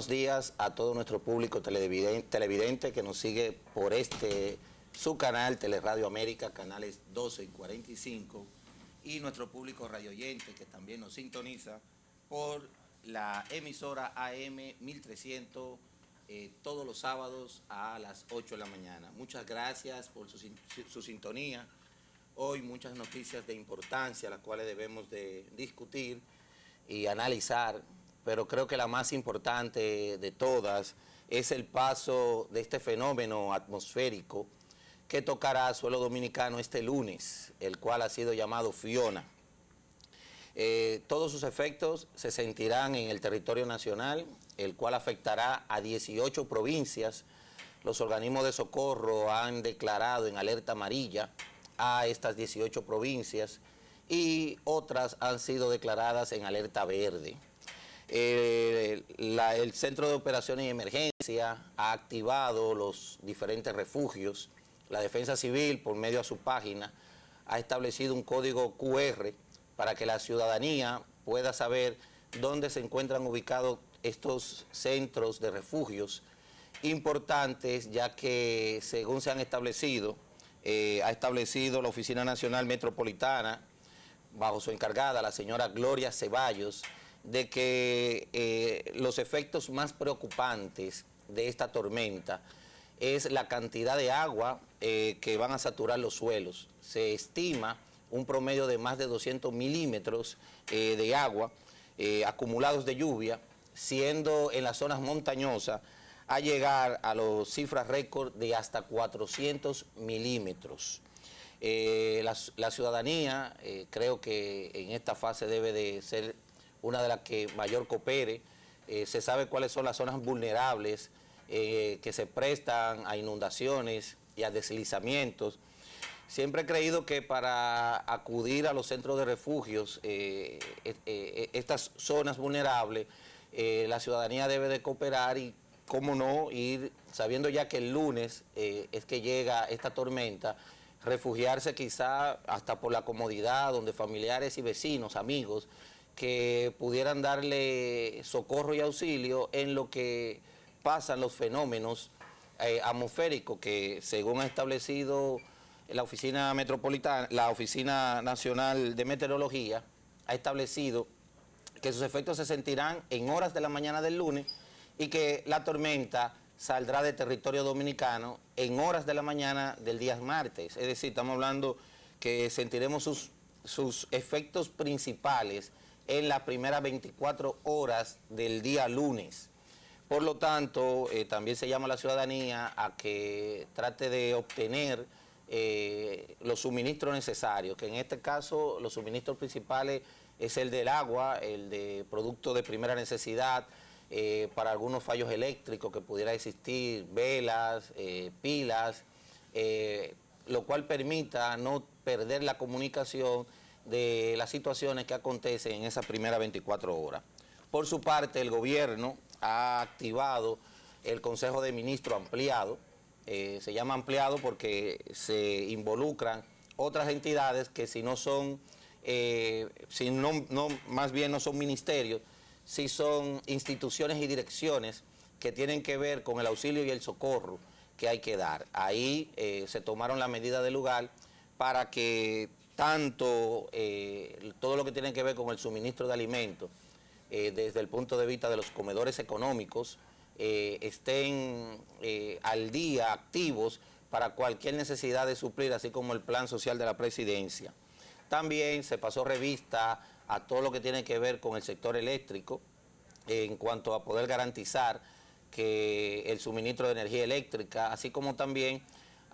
buenos días a todo nuestro público televidente que nos sigue por su canal Teleradio América, canales 12 y 45, y nuestro público radioyente que también nos sintoniza por la emisora AM 1300 todos los sábados a las 8 de la mañana. Muchas gracias por su sintonía. Hoy muchas noticias de importancia, las cuales debemos de discutir y analizar, pero creo que la más importante de todas es el paso de este fenómeno atmosférico que tocará suelo dominicano este lunes, el cual ha sido llamado Fiona. Todos sus efectos se sentirán en el territorio nacional, el cual afectará a 18 provincias. Los organismos de socorro han declarado en alerta amarilla a estas 18 provincias y otras han sido declaradas en alerta verde. El Centro de Operaciones y Emergencia ha activado los diferentes refugios. La Defensa Civil, por medio de su página, ha establecido un código QR para que la ciudadanía pueda saber dónde se encuentran ubicados estos centros de refugios importantes, ya que según se han establecido, ha establecido la Oficina Nacional Metropolitana, bajo su encargada, la señora Gloria Ceballos, de que los efectos más preocupantes de esta tormenta es la cantidad de agua que van a saturar los suelos. Se estima un promedio de más de 200 milímetros de agua acumulados de lluvia, siendo en las zonas montañosas a llegar a las cifras récord de hasta 400 milímetros. La ciudadanía creo que en esta fase debe de ser una de las que mayor coopere. Se sabe cuáles son las zonas vulnerables que se prestan a inundaciones y a deslizamientos. Siempre he creído que para acudir a los centros de refugios, estas zonas vulnerables, la ciudadanía debe de cooperar y, cómo no, ir sabiendo ya que el lunes es que llega esta tormenta, refugiarse quizá hasta por la comodidad, donde familiares y vecinos, amigos, que pudieran darle socorro y auxilio en lo que pasan los fenómenos atmosféricos que, según ha establecido la Oficina Metropolitana, la Oficina Nacional de Meteorología, ha establecido que sus efectos se sentirán en horas de la mañana del lunes y que la tormenta saldrá de territorio dominicano en horas de la mañana del día martes. Es decir, estamos hablando que sentiremos sus efectos principales en las primeras 24 horas del día lunes. Por lo tanto, también se llama a la ciudadanía a que trate de obtener los suministros necesarios, que en este caso los suministros principales es el del agua, el de productos de primera necesidad, para algunos fallos eléctricos que pudiera existir, velas, pilas, lo cual permita no perder la comunicación de las situaciones que acontecen en esas primeras 24 horas. Por su parte, el gobierno ha activado el Consejo de Ministros ampliado. Se llama ampliado porque se involucran otras entidades que si no son, más bien no son ministerios, si son instituciones y direcciones que tienen que ver con el auxilio y el socorro que hay que dar. Ahí se tomaron la medida del lugar para que tanto todo lo que tiene que ver con el suministro de alimentos, desde el punto de vista de los comedores económicos, estén al día, activos, para cualquier necesidad de suplir, así como el plan social de la presidencia. También se pasó revista a todo lo que tiene que ver con el sector eléctrico, en cuanto a poder garantizar que el suministro de energía eléctrica, así como también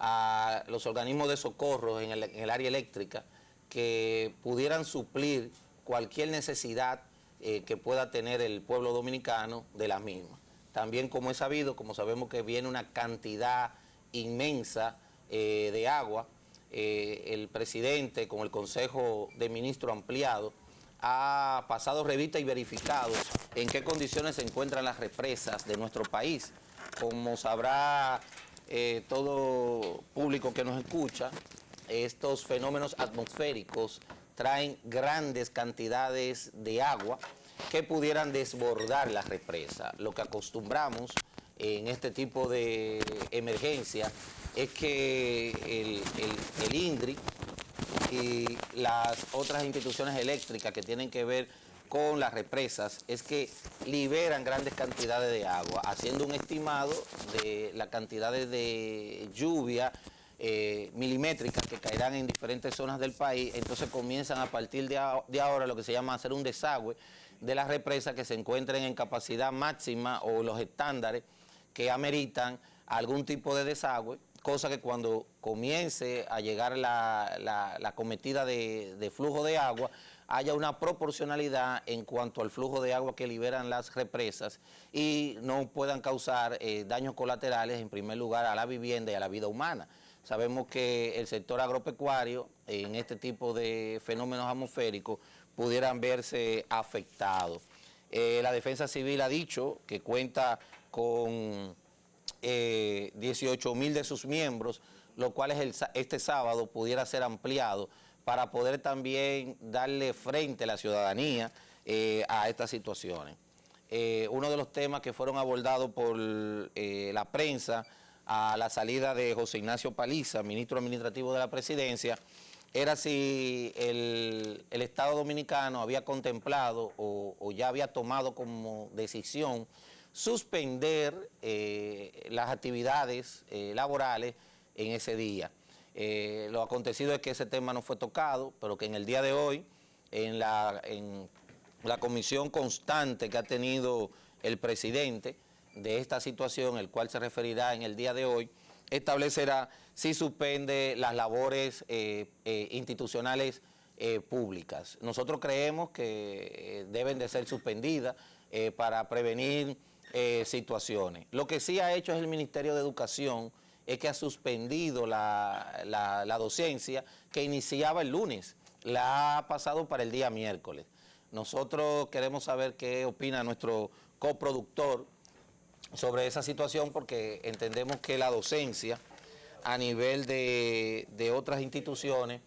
a los organismos de socorro en el área eléctrica, que pudieran suplir cualquier necesidad que pueda tener el pueblo dominicano de la misma. También, como es sabido, como sabemos que viene una cantidad inmensa de agua, el presidente con el Consejo de Ministros ampliado ha pasado revista y verificado en qué condiciones se encuentran las represas de nuestro país. Como sabrá todo público que nos escucha, estos fenómenos atmosféricos traen grandes cantidades de agua que pudieran desbordar la represa. Lo que acostumbramos en este tipo de emergencia es que el INDRI y las otras instituciones eléctricas que tienen que ver con las represas es que liberan grandes cantidades de agua, haciendo un estimado de las cantidades de lluvia milimétricas que caerán en diferentes zonas del país. Entonces comienzan a partir de ahora lo que se llama hacer un desagüe de las represas que se encuentren en capacidad máxima o los estándares que ameritan algún tipo de desagüe, cosa que cuando comience a llegar la cometida de flujo de agua, haya una proporcionalidad en cuanto al flujo de agua que liberan las represas y no puedan causar daños colaterales, en primer lugar, a la vivienda y a la vida humana. Sabemos que el sector agropecuario, en este tipo de fenómenos atmosféricos, pudieran verse afectados. La Defensa Civil ha dicho que cuenta con 18,000 de sus miembros, lo cual este sábado pudiera ser ampliado para poder también darle frente a la ciudadanía a estas situaciones. Uno de los temas que fueron abordados por la prensa a la salida de José Ignacio Paliza, ministro administrativo de la presidencia, era si el Estado Dominicano había contemplado o ya había tomado como decisión suspender las actividades laborales en ese día. Lo acontecido es que ese tema no fue tocado, pero que en el día de hoy, en la comisión constante que ha tenido el presidente de esta situación, el cual se referirá en el día de hoy, establecerá si suspende las labores institucionales públicas. Nosotros creemos que deben de ser suspendidas para prevenir situaciones. Lo que sí ha hecho es el Ministerio de Educación, es que ha suspendido la docencia que iniciaba el lunes, la ha pasado para el día miércoles. Nosotros queremos saber qué opina nuestro coproductor sobre esa situación, porque entendemos que la docencia a nivel de otras instituciones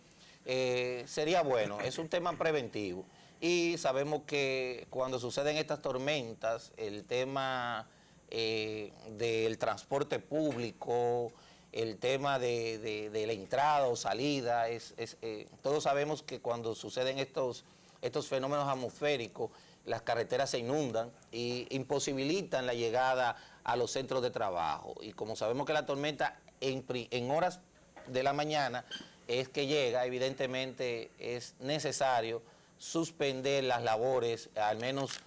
sería bueno, es un tema preventivo. Y sabemos que cuando suceden estas tormentas, el tema del transporte público, el tema de la entrada o salida, todos sabemos que cuando suceden estos fenómenos atmosféricos, las carreteras se inundan y imposibilitan la llegada a los centros de trabajo. Y como sabemos que la tormenta en horas de la mañana es que llega, evidentemente es necesario suspender las labores, al menos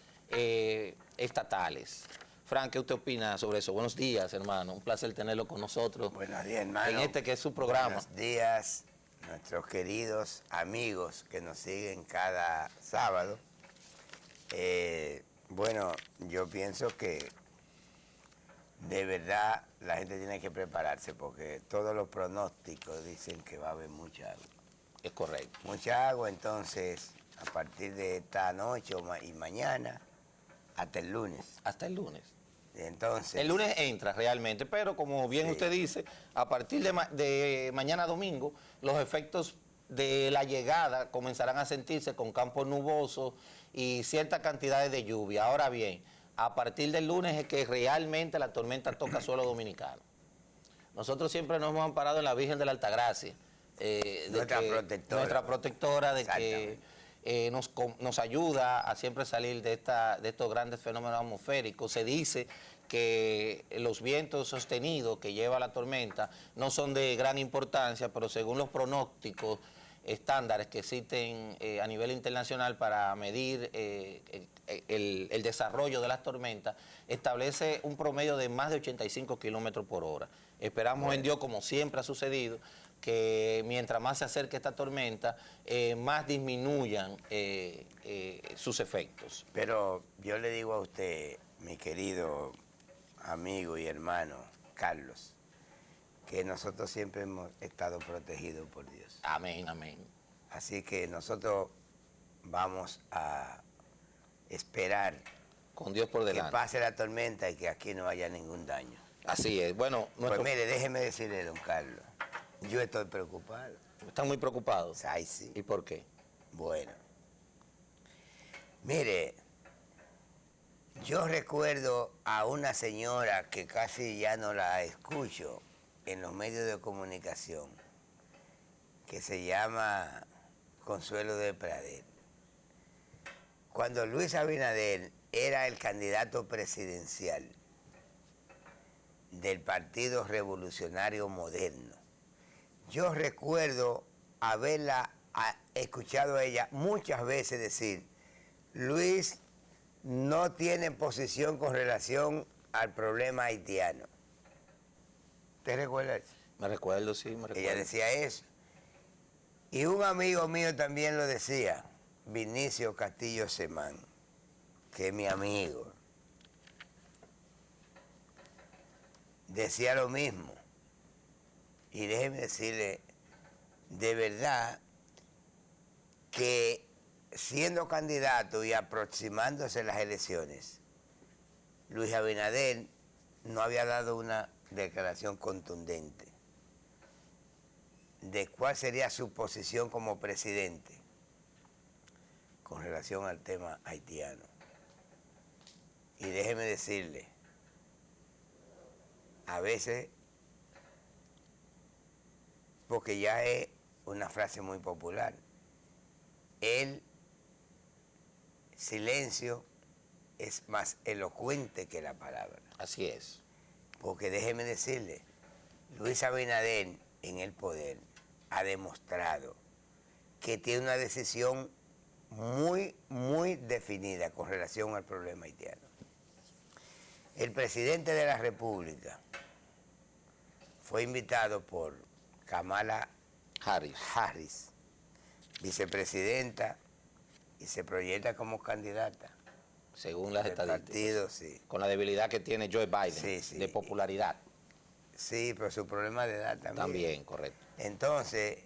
estatales. Frank, ¿qué usted opina sobre eso? Buenos días, hermano. Un placer tenerlo con nosotros. Buenos días, hermano. En este que es su programa. Buenos días, nuestros queridos amigos que nos siguen cada sábado. Bueno, yo pienso que de verdad la gente tiene que prepararse porque todos los pronósticos dicen que va a haber mucha agua. Es correcto. Mucha agua, entonces, a partir de esta noche y mañana, hasta el lunes. Hasta el lunes. Entonces, el lunes entra realmente, pero como bien usted dice, a partir de mañana domingo, los efectos de la llegada comenzarán a sentirse con campos nubosos y ciertas cantidades de lluvia. Ahora bien, a partir del lunes es que realmente la tormenta toca suelo dominicano. Nosotros siempre nos hemos amparado en la Virgen de la Altagracia, nuestra protectora, de que nos ayuda a siempre salir de estos grandes fenómenos atmosféricos. Se dice que los vientos sostenidos que lleva la tormenta no son de gran importancia, pero según los pronósticos estándares que existen a nivel internacional para medir el desarrollo de las tormentas, establece un promedio de más de 85 kilómetros por hora. Esperamos en Dios, como siempre ha sucedido, que mientras más se acerque esta tormenta, más disminuyan sus efectos. Pero yo le digo a usted, mi querido amigo y hermano Carlos, que nosotros siempre hemos estado protegidos por Dios. Amén, amén. Así que nosotros vamos a esperar con Dios por delante, que pase la tormenta y que aquí no haya ningún daño. Así es. Bueno, pues mire, déjeme decirle, don Carlos, yo estoy preocupado. ¿Están muy preocupados? Ay, sí. ¿Y por qué? Bueno, mire, Yo recuerdo a una señora que casi ya no la escucho en los medios de comunicación, que se llama Consuelo de Pradel. Cuando Luis Abinader era el candidato presidencial del Partido Revolucionario Moderno, yo recuerdo haberla escuchado a ella muchas veces decir: Luis no tiene posición con relación al problema haitiano. ¿Te recuerdas? Me recuerdo, sí, me recuerdo. Ella decía eso. Y un amigo mío también lo decía, Vinicio Castillo Semán, que es mi amigo. Decía lo mismo. Y déjeme decirle, de verdad, que siendo candidato y aproximándose las elecciones, Luis Abinader no había dado una declaración contundente de cuál sería su posición como presidente con relación al tema haitiano. Y déjeme decirle, a veces, porque ya es una frase muy popular, el silencio es más elocuente que la palabra. Así es. Porque déjeme decirle, Luis Abinader en el poder ha demostrado que tiene una decisión muy, muy definida con relación al problema haitiano. El presidente de la República fue invitado por Kamala Harris, vicepresidenta, y se proyecta como candidata. Según las estadísticas. Partido, sí. Con la debilidad que tiene Joe Biden, Sí, sí. de popularidad. Sí, pero su problema de edad también. También, correcto. Entonces,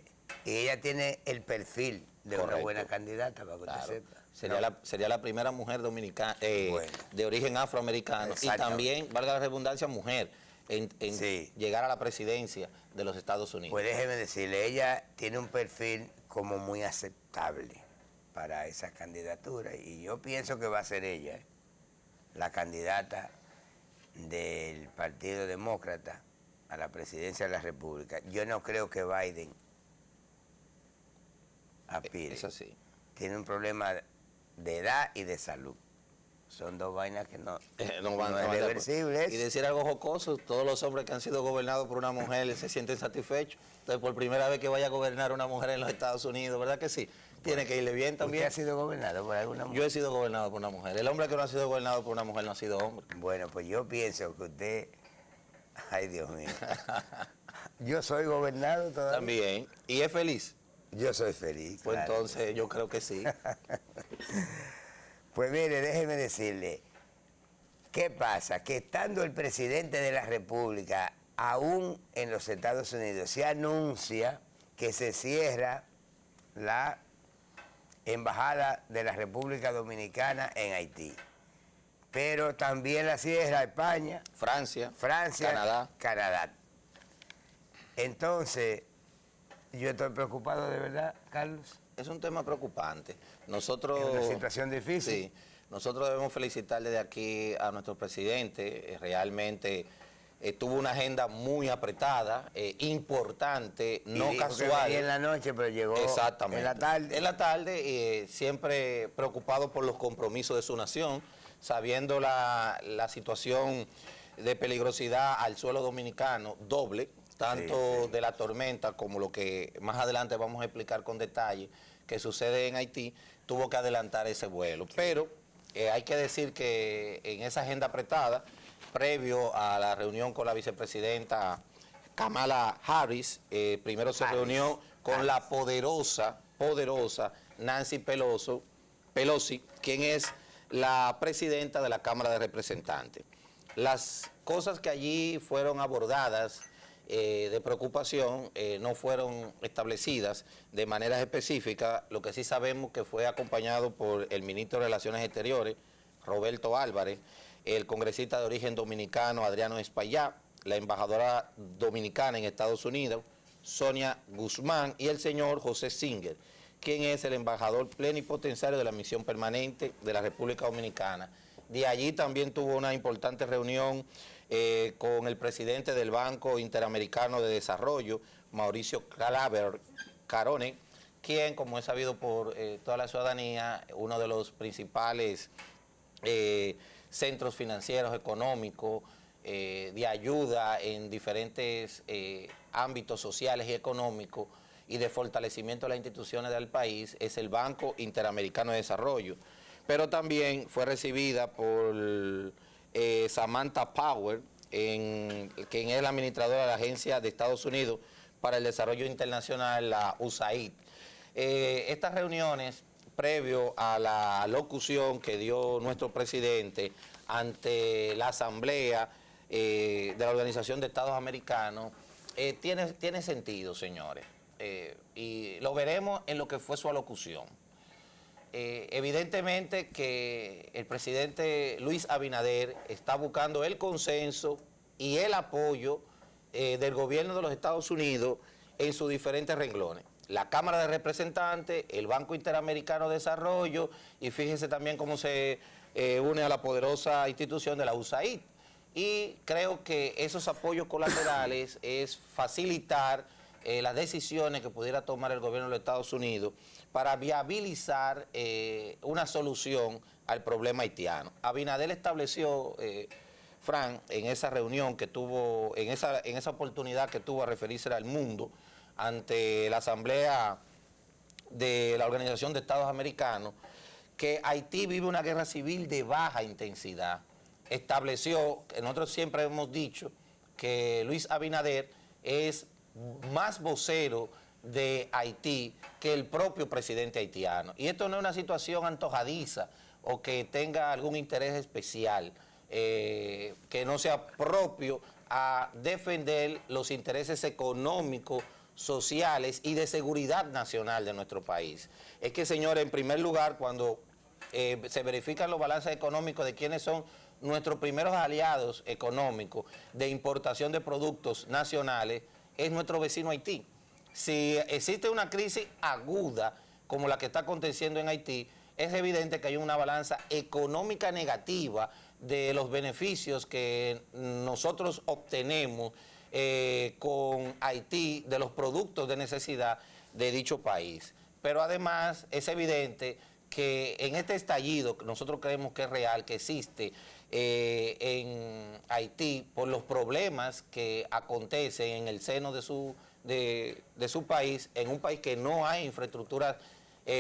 ella tiene el perfil de Correcto. una buena candidata, para que Claro. usted sepa. Sería la primera mujer dominicana, Bueno. de origen afroamericano, y también, valga la redundancia, mujer en Sí. llegar a la presidencia de los Estados Unidos. Pues déjeme decirle, ella tiene un perfil como muy aceptable para esa candidatura, y yo pienso que va a ser ella la candidata del Partido Demócrata a la presidencia de la República. Yo no creo que Biden aspire. Es así. Tiene un problema de edad y de salud. Son dos vainas que no es van reversible. Y decir algo jocoso, todos los hombres que han sido gobernados por una mujer se sienten satisfechos. Entonces, por primera vez que vaya a gobernar una mujer en los Estados Unidos, ¿verdad que sí? Tiene que irle bien también. ¿Usted ha sido gobernado por alguna mujer? Yo he sido gobernado por una mujer. El hombre que no ha sido gobernado por una mujer no ha sido hombre. Bueno, pues yo pienso que usted... Ay, Dios mío. Yo soy gobernado todavía. También. ¿Y es feliz? Yo soy feliz. Pues claro. entonces yo creo que sí. Pues mire, déjeme decirle, ¿qué pasa? Que estando el presidente de la República aún en los Estados Unidos, se anuncia que se cierra la Embajada de la República Dominicana en Haití. Pero también la cierra España, Francia, Canadá. Entonces, yo estoy preocupado de verdad, Carlos. Es un tema preocupante. Nosotros... Es una situación difícil. Sí. Nosotros debemos felicitar desde aquí a nuestro presidente. Realmente tuvo una agenda muy apretada, importante, no casual. Y en la noche, pero llegó exactamente en la tarde. En la tarde, siempre preocupado por los compromisos de su nación, sabiendo la situación de peligrosidad al suelo dominicano doble, tanto de la tormenta como lo que más adelante vamos a explicar con detalle que sucede en Haití, tuvo que adelantar ese vuelo. Pero hay que decir que en esa agenda apretada, previo a la reunión con la vicepresidenta Kamala Harris, primero se reunió con la poderosa Nancy Pelosi, quien es la presidenta de la Cámara de Representantes. Las cosas que allí fueron abordadas de preocupación no fueron establecidas de manera específica. Lo que sí sabemos que fue acompañado por el ministro de Relaciones Exteriores, Roberto Álvarez, el congresista de origen dominicano, Adriano Espaillá, la embajadora dominicana en Estados Unidos, Sonia Guzmán, y el señor José Singer, quien es el embajador plenipotenciario de la misión permanente de la República Dominicana De allí también tuvo una importante reunión con el presidente del Banco Interamericano de Desarrollo, Mauricio Claver Carone, quien, como es sabido por toda la ciudadanía, uno de los principales centros financieros, económicos, de ayuda en diferentes ámbitos sociales y económicos y de fortalecimiento de las instituciones del país, es el Banco Interamericano de Desarrollo. Pero también fue recibida por Samantha Power, quien es la administradora de la Agencia de Estados Unidos para el Desarrollo Internacional, la USAID. Estas reuniones, previo a la locución que dio nuestro presidente ante la Asamblea de la Organización de Estados Americanos, tiene sentido, señores, y lo veremos en lo que fue su alocución. Evidentemente que el presidente Luis Abinader está buscando el consenso y el apoyo del gobierno de los Estados Unidos en sus diferentes renglones. La Cámara de Representantes, el Banco Interamericano de Desarrollo, y fíjense también cómo se une a la poderosa institución de la USAID. Y creo que esos apoyos colaterales es facilitar las decisiones que pudiera tomar el gobierno de los Estados Unidos para viabilizar una solución al problema haitiano. Abinader estableció, Fran, en esa reunión que tuvo, en esa oportunidad que tuvo a referirse al mundo ante la Asamblea de la Organización de Estados Americanos, que Haití vive una guerra civil de baja intensidad. Estableció, nosotros siempre hemos dicho que Luis Abinader es más vocero de Haití que el propio presidente haitiano. Y esto no es una situación antojadiza o que tenga algún interés especial, que no sea propio a defender los intereses económicos, sociales y de seguridad nacional de nuestro país. Es que, señores, en primer lugar, cuando se verifican los balances económicos de quiénes son nuestros primeros aliados económicos de importación de productos nacionales, es nuestro vecino Haití. Si existe una crisis aguda como la que está aconteciendo en Haití, es evidente que hay una balanza económica negativa de los beneficios que nosotros obtenemos con Haití, de los productos de necesidad de dicho país. Pero además es evidente que en este estallido, que nosotros creemos que es real, que existe en Haití por los problemas que acontecen en el seno de su país, en un país que no hay infraestructuras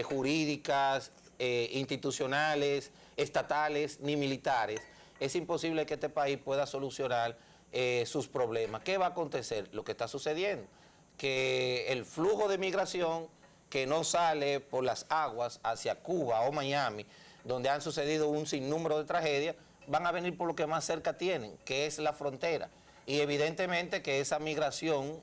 jurídicas, institucionales, estatales ni militares, es imposible que este país pueda solucionar sus problemas. ¿Qué va a acontecer? Lo que está sucediendo, que el flujo de migración que no sale por las aguas hacia Cuba o Miami, donde han sucedido un sinnúmero de tragedias, van a venir por lo que más cerca tienen, que es la frontera. Y evidentemente que esa migración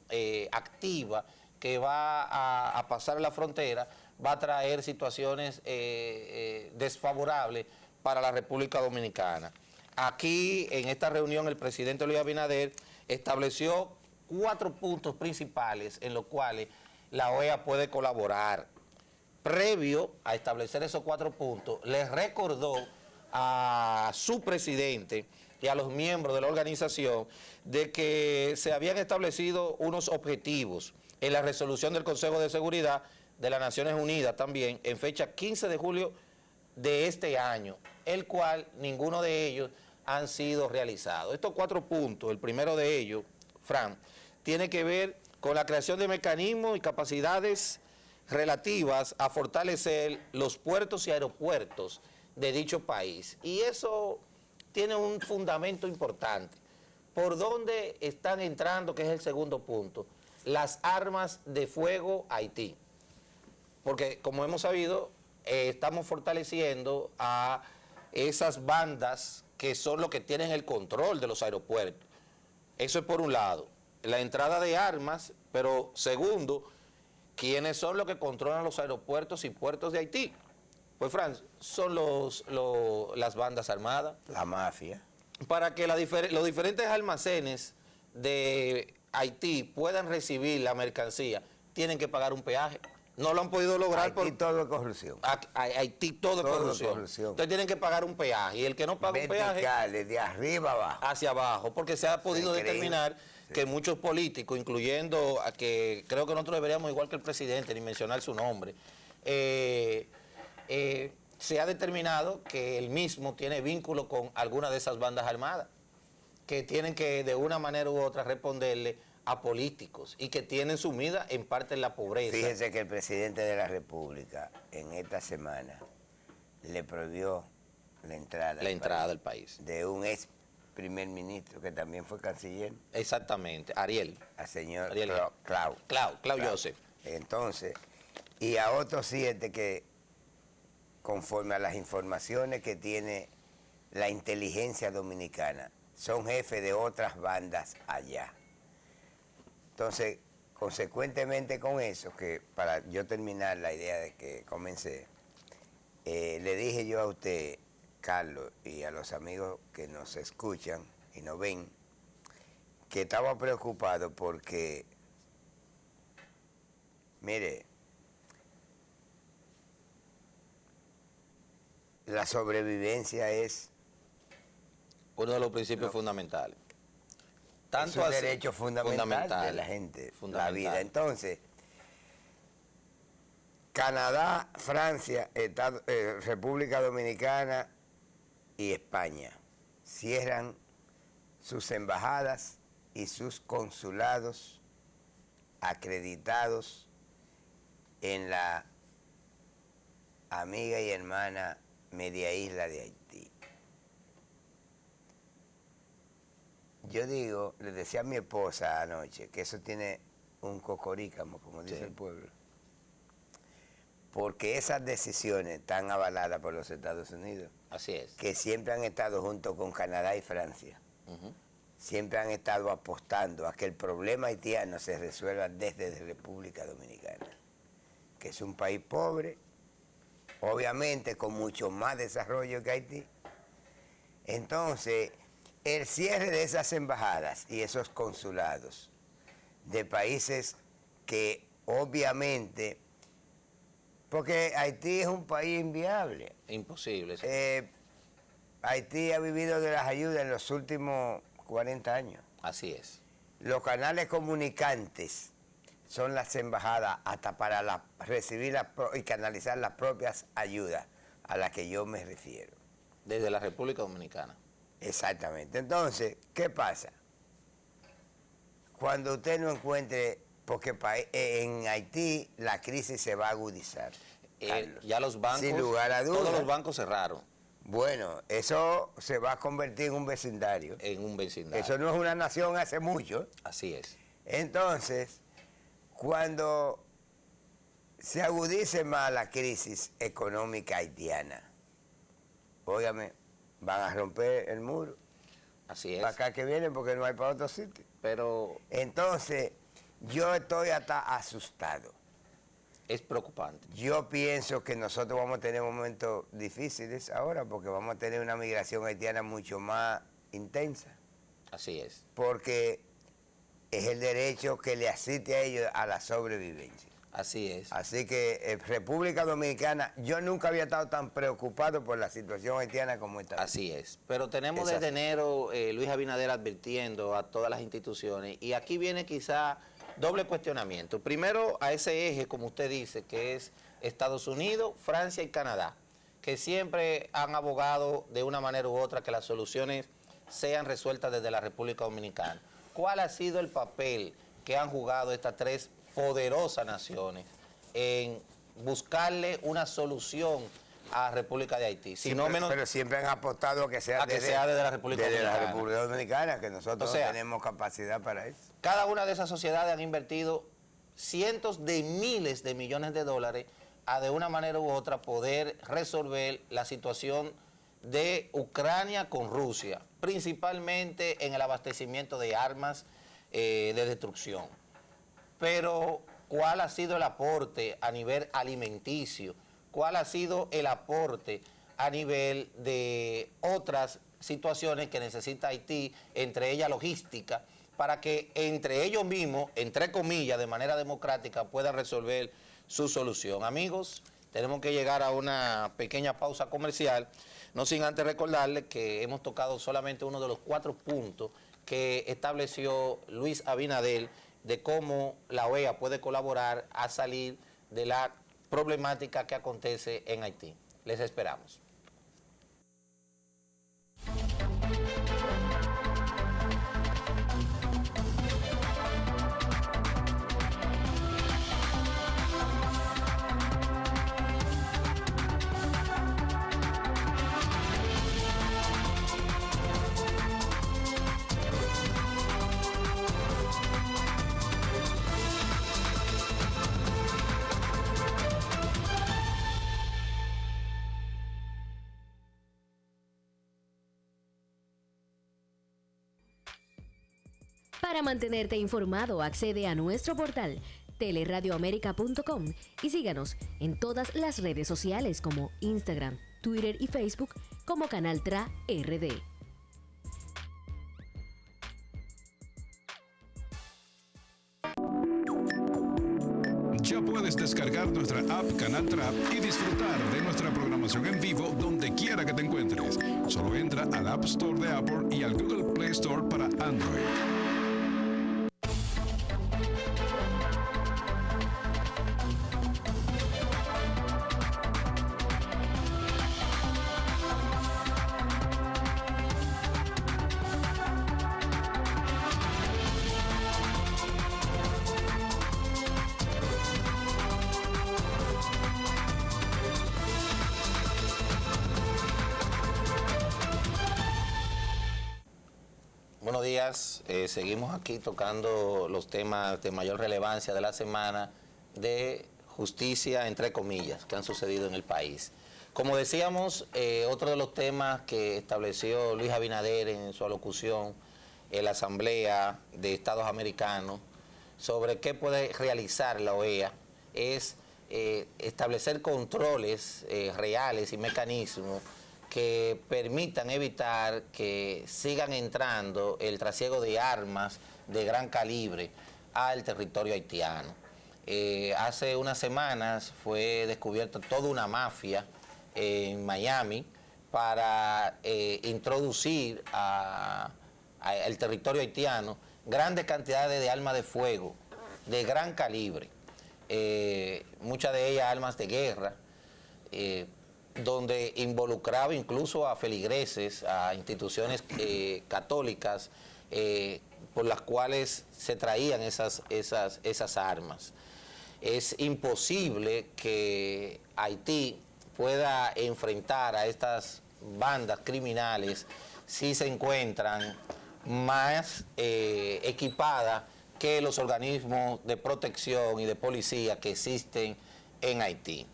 activa que va a pasar la frontera va a traer situaciones desfavorables para la República Dominicana. Aquí, en esta reunión, el presidente Luis Abinader estableció 4 puntos principales en los cuales la OEA puede colaborar. Previo a establecer esos 4 puntos, les recordó a su presidente y a los miembros de la organización de que se habían establecido unos objetivos en la resolución del Consejo de Seguridad de las Naciones Unidas también, en fecha 15 de julio de este año, el cual ninguno de ellos han sido realizados. Estos 4 puntos, el primero de ellos, Fran, tiene que ver con la creación de mecanismos y capacidades relativas a fortalecer los puertos y aeropuertos de dicho país. Y eso tiene un fundamento importante. ¿Por dónde están entrando, que es el segundo punto? Las armas de fuego a Haití. Porque, como hemos sabido, estamos fortaleciendo a esas bandas que son los que tienen el control de los aeropuertos. Eso es por un lado, la entrada de armas, pero segundo, ¿quiénes son los que controlan los aeropuertos y puertos de Haití? Pues, Franz, son las bandas armadas. La mafia. Para que los diferentes almacenes de Haití puedan recibir la mercancía, tienen que pagar un peaje. No lo han podido lograr. Haití todo es corrupción. Haití todo es corrupción. Ustedes tienen que pagar un peaje, y el que no paga un peaje... Verticales, de arriba abajo. Hacia abajo, porque se ha podido determinar que muchos políticos, incluyendo a que creo que nosotros deberíamos, igual que el presidente, ni mencionar su nombre, se ha determinado que él mismo tiene vínculo con alguna de esas bandas armadas, que tienen que de una manera u otra responderle a políticos y que tienen sumida en parte en la pobreza. Fíjense que el presidente de la República en esta semana le prohibió la entrada del país de un ex primer ministro que también fue canciller. Exactamente, Ariel. Al señor Ariel. Clau Joseph. Entonces, y a otros 7 que, conforme a las informaciones que tiene la inteligencia dominicana, son jefes de otras bandas allá. Entonces, consecuentemente con eso, que para yo terminar la idea de que comencé, le dije yo a usted, Carlos, y a los amigos que nos escuchan y nos ven, que estaba preocupado porque, mire, la sobrevivencia es uno de los principios fundamentales. Es un derecho fundamental de la gente, la vida. Entonces, Canadá, Francia, República Dominicana y España cierran sus embajadas y sus consulados acreditados en la amiga y hermana media isla de Haití. Yo digo, le decía a mi esposa anoche, que eso tiene un cocorícamo, como dice el pueblo, porque esas decisiones están avaladas por los Estados Unidos. Así es. Que siempre han estado junto con Canadá y Francia. Siempre han estado apostando a que el problema haitiano se resuelva desde República Dominicana, que es un país pobre, obviamente con mucho más desarrollo que Haití. Entonces, el cierre de esas embajadas y esos consulados de países que obviamente, porque Haití es un país inviable. Imposible. Haití ha vivido de las ayudas en los últimos 40 años. Así es. Los canales comunicantes son las embajadas hasta para recibir y canalizar las propias ayudas a las que yo me refiero. Desde la República Dominicana. Exactamente. Entonces, ¿qué pasa? Cuando usted no encuentre, porque en Haití la crisis se va a agudizar. Ya los bancos, sin lugar a dudas, todos los bancos cerraron. Bueno, eso se va a convertir en un vecindario. En un vecindario. Eso no es una nación hace mucho. Así es. Entonces, cuando se agudice más la crisis económica haitiana, óigame, van a romper el muro. Así es. Para acá que vienen porque no hay para otro sitio. Pero entonces, yo estoy hasta asustado. Es preocupante. Yo pienso que nosotros vamos a tener momentos difíciles ahora porque vamos a tener una migración haitiana mucho más intensa. Así es. Porque es el derecho que le asiste a ellos a la sobrevivencia. Así es. Así que República Dominicana, yo nunca había estado tan preocupado por la situación haitiana como esta. Así es. Pero tenemos desde enero Luis Abinader advirtiendo a todas las instituciones, y aquí viene quizá doble cuestionamiento. Primero a ese eje, como usted dice, que es Estados Unidos, Francia y Canadá, que siempre han abogado de una manera u otra que las soluciones sean resueltas desde la República Dominicana. ¿Cuál ha sido el papel que han jugado estas tres poderosas naciones en buscarle una solución a la República de Haití? Si no menos, pero siempre han apostado a que sea desde la República Dominicana. Desde la República Dominicana, que nosotros no tenemos capacidad para eso. Cada una de esas sociedades han invertido cientos de miles de millones de dólares a de una manera u otra poder resolver la situación de Ucrania con Rusia, principalmente en el abastecimiento de armas de destrucción. Pero, ¿cuál ha sido el aporte a nivel alimenticio? ¿Cuál ha sido el aporte a nivel de otras situaciones que necesita Haití, entre ellas logística, para que entre ellos mismos, entre comillas, de manera democrática, puedan resolver su solución. Amigos, tenemos que llegar a una pequeña pausa comercial, no sin antes recordarles que hemos tocado solamente uno de los 4 puntos que estableció Luis Abinader de cómo la OEA puede colaborar a salir de la problemática que acontece en Haití. Les esperamos. Para mantenerte informado, accede a nuestro portal teleradioamerica.com y síganos en todas las redes sociales como Instagram, Twitter y Facebook como Canal TRA RD. Ya puedes descargar nuestra app Canal TRA y disfrutar de nuestra programación en vivo donde quiera que te encuentres. Solo entra al App Store de Apple y al Google Play Store para Android. Buenos días, seguimos aquí tocando los temas de mayor relevancia de la semana de justicia, entre comillas, que han sucedido en el país. Como decíamos, otro de los temas que estableció Luis Abinader en su alocución en la Asamblea de Estados Americanos sobre qué puede realizar la OEA es establecer controles reales y mecanismos que permitan evitar que sigan entrando el trasiego de armas de gran calibre al territorio haitiano. Hace unas semanas fue descubierta toda una mafia en Miami para introducir al territorio haitiano grandes cantidades de armas de fuego de gran calibre, muchas de ellas armas de guerra, donde involucraba incluso a feligreses, a instituciones católicas, por las cuales se traían esas armas. Es imposible que Haití pueda enfrentar a estas bandas criminales si se encuentran más equipadas que los organismos de protección y de policía que existen en Haití.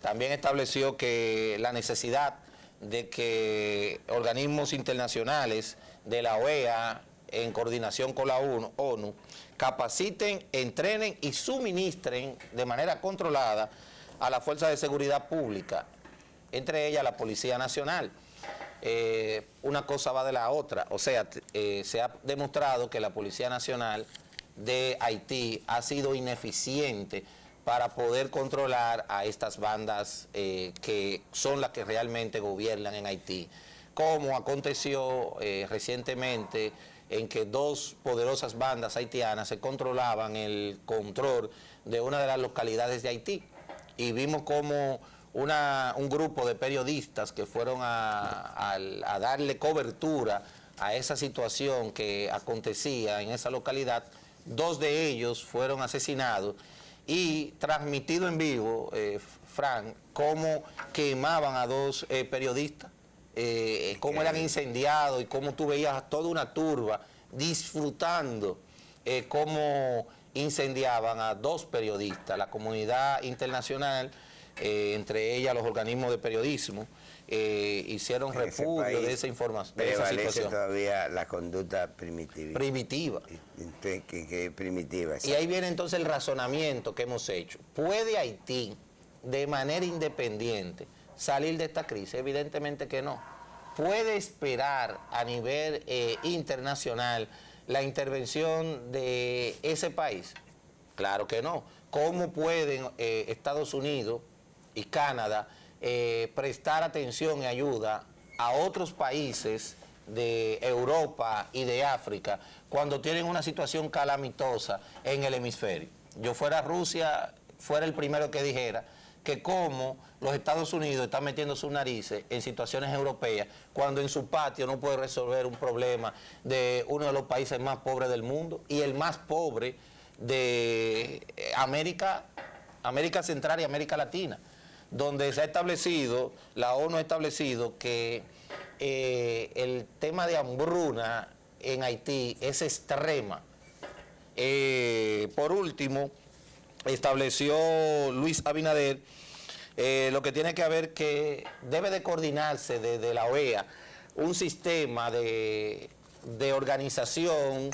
También estableció que la necesidad de que organismos internacionales de la OEA, en coordinación con la ONU, capaciten, entrenen y suministren de manera controlada a las fuerzas de seguridad pública, entre ellas la Policía Nacional. Una cosa va de la otra, o sea, se ha demostrado que la Policía Nacional de Haití ha sido ineficiente para poder controlar a estas bandas que son las que realmente gobiernan en Haití, como aconteció recientemente en que 2 poderosas bandas haitianas se controlaban el control de una de las localidades de Haití, y vimos como un grupo de periodistas que fueron a darle cobertura a esa situación que acontecía en esa localidad. 2 de ellos fueron asesinados y transmitido en vivo, Frank, cómo quemaban a 2 periodistas, cómo eran incendiados y cómo tú veías toda una turba disfrutando cómo incendiaban a 2 periodistas. La comunidad internacional, entre ellas los organismos de periodismo, hicieron refugio de esa información, de esa situación. Todavía la conducta primitiva. Primitiva. Y ahí viene entonces el razonamiento que hemos hecho. ¿Puede Haití, de manera independiente, salir de esta crisis? Evidentemente que no. ¿Puede esperar a nivel internacional la intervención de ese país? Claro que no. cómo pueden Estados Unidos y Canadá prestar atención y ayuda a otros países de Europa y de África cuando tienen una situación calamitosa en el hemisferio. Yo fuera Rusia, fuera el primero que dijera que como los Estados Unidos están metiendo sus narices en situaciones europeas cuando en su patio no puede resolver un problema de uno de los países más pobres del mundo y el más pobre de América Central y América Latina, donde se ha establecido, la ONU ha establecido que el tema de hambruna en Haití es extrema. Por último, estableció Luis Abinader lo que tiene que ver que debe de coordinarse desde la OEA un sistema de organización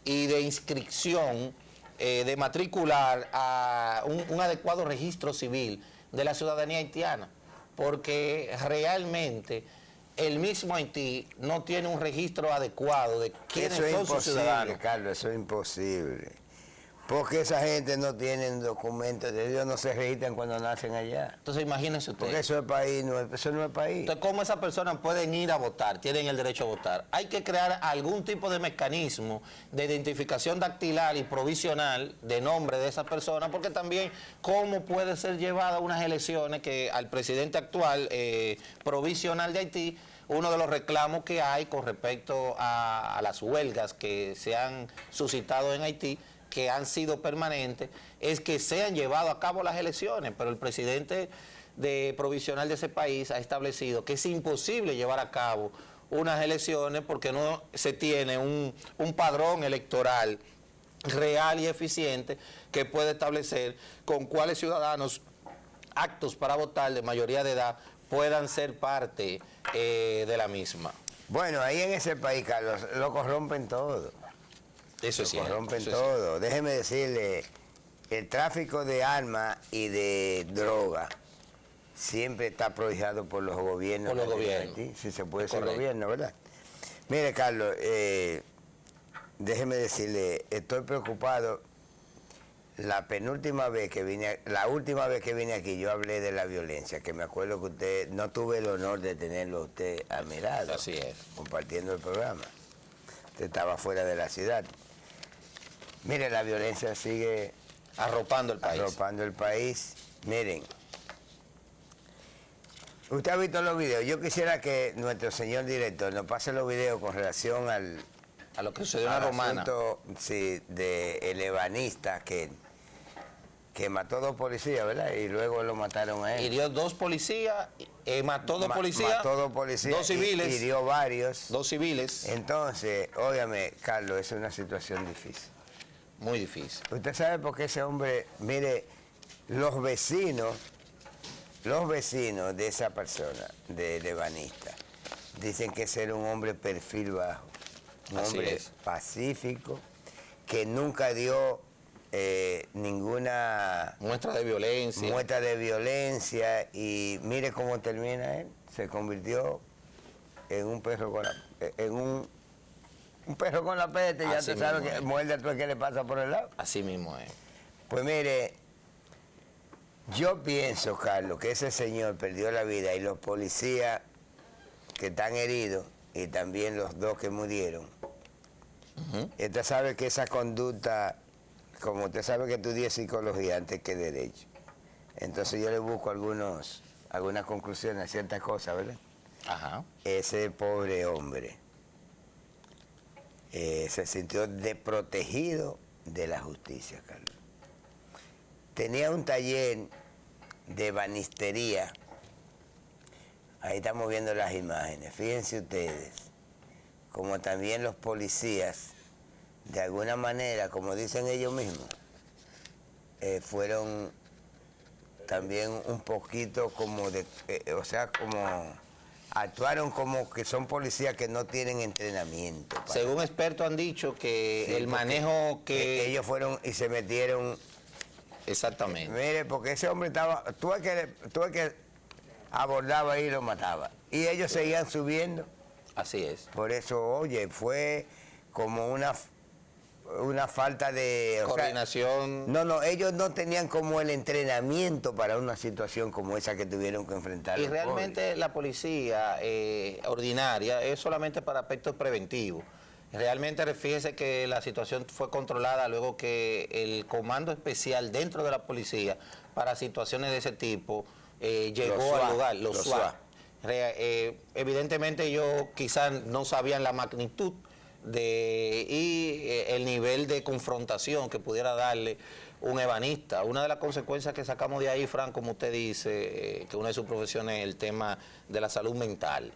y de inscripción, de matricular a un adecuado registro civil de la ciudadanía haitiana, porque realmente el mismo Haití no tiene un registro adecuado de quiénes son sus ciudadanos. Carlos, eso es imposible. Porque esa gente no tiene documentos, ellos no se registran cuando nacen allá. Entonces imagínense usted. Porque eso es país, eso no es país. Entonces, ¿cómo esas personas pueden ir a votar? Tienen el derecho a votar. Hay que crear algún tipo de mecanismo de identificación dactilar y provisional de nombre de esas personas, porque también cómo puede ser llevada unas elecciones que al presidente actual provisional de Haití, uno de los reclamos que hay con respecto a las huelgas que se han suscitado en Haití, que han sido permanentes, es que se han llevado a cabo las elecciones, pero el presidente provisional de ese país ha establecido que es imposible llevar a cabo unas elecciones porque no se tiene un padrón electoral real y eficiente que pueda establecer con cuáles ciudadanos aptos para votar de mayoría de edad puedan ser parte de la misma. Bueno, ahí en ese país, Carlos, lo corrompen todo. Eso es cierto. Corrompen todo. Déjeme decirle, el tráfico de armas y de droga siempre está prohijado por los gobiernos. Por los gobiernos. Si se puede ser gobierno, ¿verdad? Mire, Carlos, déjeme decirle, estoy preocupado. La última vez que vine aquí, yo hablé de la violencia, que me acuerdo que usted, no tuve el honor de tenerlo usted a mi lado. Así es. Compartiendo el programa. Usted estaba fuera de la ciudad. Mire, la violencia sigue arropando el país. Arropando el país. Miren, usted ha visto los videos. Yo quisiera que nuestro señor director nos pase los videos con relación a lo que sucedió en la Romana. Asunto, sí, de el ebanista que mató 2 policías, ¿verdad? Y luego lo mataron a él. Hirió 2 policías, mató 2 policías. Mató 2 policías. 2 civiles. Hirió varios. 2 civiles. Entonces, óigame, Carlos, es una situación difícil. Muy difícil. Usted sabe por qué ese hombre, mire, los vecinos de esa persona, del ebanista, dicen que ese era un hombre perfil bajo, un hombre pacífico, que nunca dio ninguna muestra de violencia, y mire cómo termina él. Se convirtió en un perro con un perro con la peste, ya te sabes que muerde a todo el que le pasa por el lado. Así mismo es. Pues mire, yo pienso, Carlos, que ese señor perdió la vida y los policías que están heridos y también los 2 que murieron. Usted sabe que esa conducta, como usted sabe que estudié psicología antes que derecho, entonces yo le busco algunas conclusiones a ciertas cosas, ¿verdad? Ajá. Ese pobre hombre se sintió desprotegido de la justicia, Carlos. Tenía un taller de ebanistería. Ahí estamos viendo las imágenes. Fíjense ustedes, como también los policías, de alguna manera, como dicen ellos mismos, fueron también un poquito como actuaron como que son policías que no tienen entrenamiento. Según expertos han dicho que el manejo que ellos fueron y se metieron. Exactamente. Mire, porque ese hombre tú el que abordaba ahí y lo mataba. Y ellos seguían subiendo. Así es. Por eso, oye, fue como una falta de coordinación. No, ellos no tenían como el entrenamiento para una situación como esa que tuvieron que enfrentar. Y realmente la policía ordinaria es solamente para aspectos preventivos. Realmente fíjese que la situación fue controlada luego que el comando especial dentro de la policía para situaciones de ese tipo llegó al lugar, los SWAT. Evidentemente ellos quizás no sabían la magnitud y el nivel de confrontación que pudiera darle un ebanista. Una de las consecuencias que sacamos de ahí, Fran, como usted dice, que una de sus profesiones es el tema de la salud mental.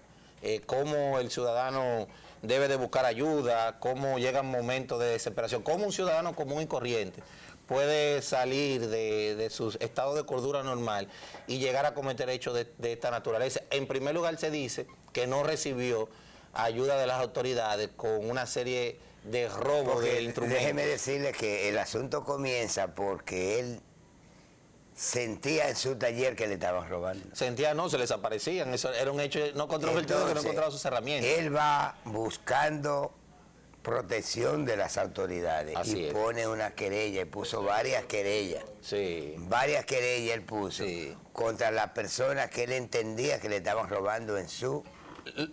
Cómo el ciudadano debe de buscar ayuda, cómo llegan momentos de desesperación, cómo un ciudadano común y corriente puede salir de su estado de cordura normal y llegar a cometer hechos de esta naturaleza. En primer lugar se dice que no recibió ayuda de las autoridades con una serie de robos de instrumentos. Déjeme decirle que el asunto comienza porque él sentía en su taller que le estaban robando. Sentía, no, se les desaparecían. Eso era un hecho no controvertido, que no encontraba sus herramientas. Él va buscando protección de las autoridades. Así y pone una querella, y puso varias querellas. Sí. Varias querellas él puso contra las personas que él entendía que le estaban robando en su...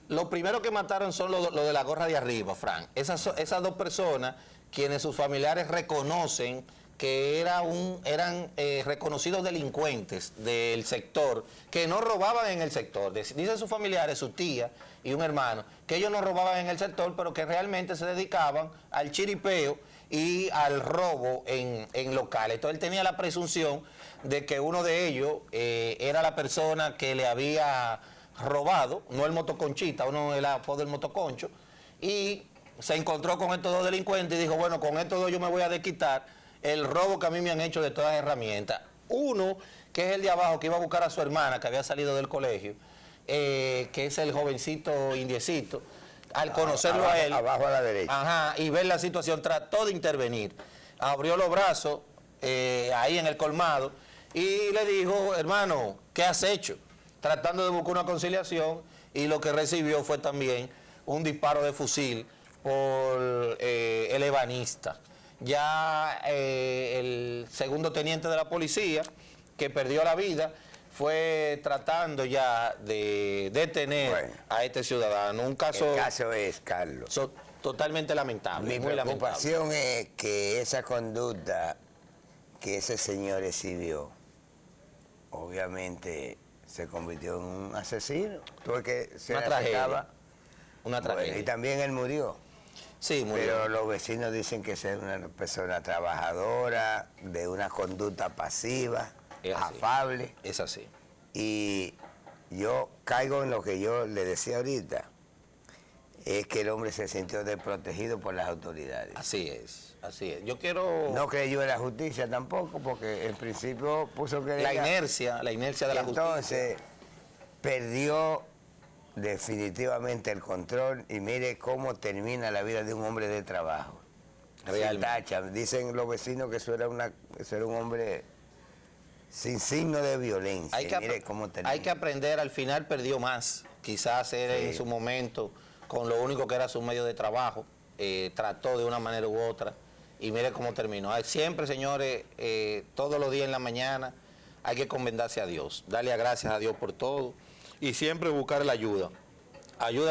Lo primero que mataron son los de la gorra de arriba, Fran. Esas dos personas, quienes sus familiares reconocen que eran reconocidos delincuentes del sector, que no robaban en el sector. Dicen sus familiares, su tía y un hermano, que ellos no robaban en el sector, pero que realmente se dedicaban al chiripeo y al robo en locales. Entonces él tenía la presunción de que uno de ellos era la persona que le había robado, no el motoconchita, uno el apodo del motoconcho, y se encontró con estos dos delincuentes y dijo, bueno, con estos dos yo me voy a desquitar el robo que a mí me han hecho de todas las herramientas. Uno, que es el de abajo, que iba a buscar a su hermana, que había salido del colegio, que es el jovencito indiecito, al conocerlo abajo, a él, abajo a la derecha, ajá, y ver la situación, trató de intervenir, abrió los brazos ahí en el colmado y le dijo, hermano, ¿qué has hecho? Tratando de buscar una conciliación, y lo que recibió fue también un disparo de fusil por el ebanista. Ya el segundo teniente de la policía, que perdió la vida, fue tratando ya de detener a este ciudadano. El caso es, Carlos, totalmente lamentable. Mi preocupación es que esa conducta que ese señor recibió, obviamente se convirtió en un asesino, porque se una tragedia. Una tragedia. Bueno, y también él murió. Sí, murió. Pero los vecinos dicen que es una persona trabajadora, de una conducta pasiva, afable. Es así. Y yo caigo en lo que yo le decía ahorita, es que el hombre se sintió desprotegido por las autoridades. Así es, así es. Yo quiero... No creyó en la justicia tampoco, porque en principio puso que... La inercia de la justicia. Entonces, perdió definitivamente el control, y mire cómo termina la vida de un hombre de trabajo. Realmente. Dicen los vecinos que eso era un hombre sin signo de violencia. Mire cómo termina. Hay que aprender, al final perdió más. Quizás en su momento, con lo único que era su medio de trabajo, trató de una manera u otra, y mire cómo terminó. Siempre, señores, todos los días en la mañana hay que encomendarse a Dios, darle gracias a Dios por todo, y siempre buscar la ayuda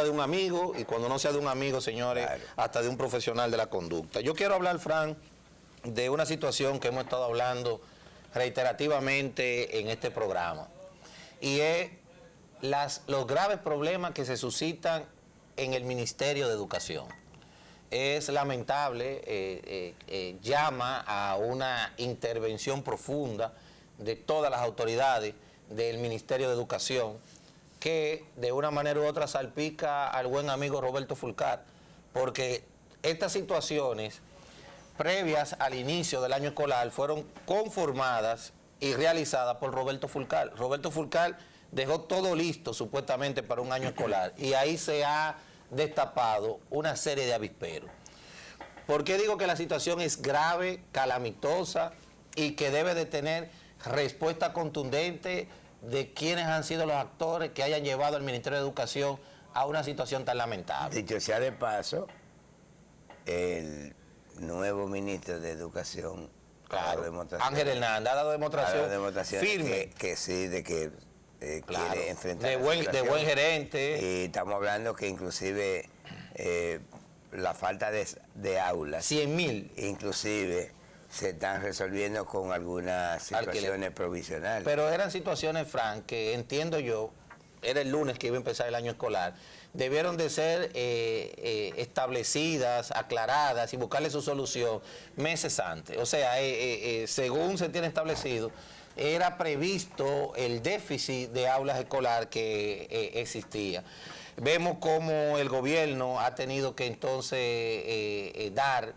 de un amigo, y cuando no sea de un amigo, señores, hasta de un profesional de la conducta. Yo quiero hablar, Fran, de una situación que hemos estado hablando reiterativamente en este programa, y es los graves problemas que se suscitan en el Ministerio de Educación. Es lamentable, llama a una intervención profunda de todas las autoridades del Ministerio de Educación, que de una manera u otra salpica al buen amigo Roberto Fulcar, porque estas situaciones previas al inicio del año escolar fueron conformadas y realizadas por Roberto Fulcar. Roberto Fulcar dejó todo listo supuestamente para un año escolar, y ahí se ha destapado una serie de avisperos. ¿Por qué digo que la situación es grave, calamitosa, y que debe de tener respuesta contundente de quienes han sido los actores que hayan llevado al Ministerio de Educación a una situación tan lamentable? Dicho sea de paso, nuevo ministro de Educación Claro. demostración. Ángel Hernández ha dado demostración firme que sí, de que claro, quiere enfrentar de la buen situación. gerente. Y estamos hablando que inclusive la falta de aulas, 100.000. inclusive se están resolviendo con algunas situaciones provisionales. Pero eran situaciones, Frank, que entiendo yo, era el lunes que iba a empezar el año escolar, debieron de ser establecidas, aclaradas y buscarle su solución meses antes. O sea, según se tiene establecido, era previsto el déficit de aulas escolar que existía. Vemos cómo el gobierno ha tenido que entonces dar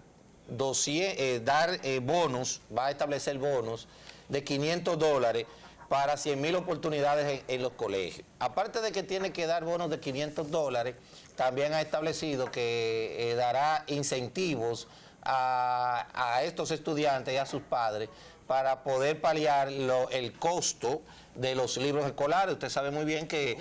bonos, va a establecer bonos de $500 para 100.000 oportunidades en los colegios. Aparte de que tiene que dar bonos de $500, también ha establecido que dará incentivos a estos estudiantes y a sus padres para poder paliar el costo de los libros escolares. Usted sabe muy bien que